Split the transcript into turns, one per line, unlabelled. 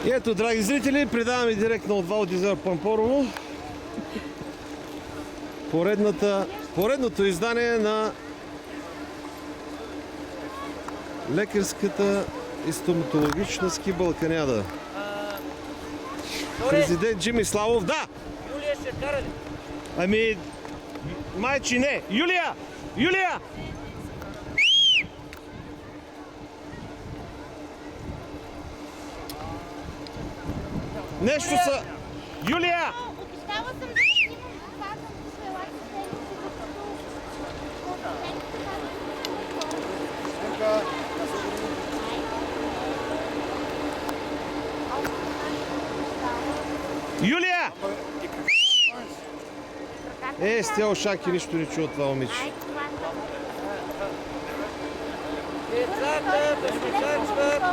И ето, драги зрители, предаваме директно от Валдизар Пампорово поредното издание на лекарската и стоматологична ски Балканяда. Президент Джими Славов, да!
Юлия ще кара ли?
Ами, майчи не! Юлия! Юлия! Нещо са... Юлия!
Обещала съм да снимам това, за да желая
Юлия! С тя ушаки нищо не чува това момиче.
Децата да се качват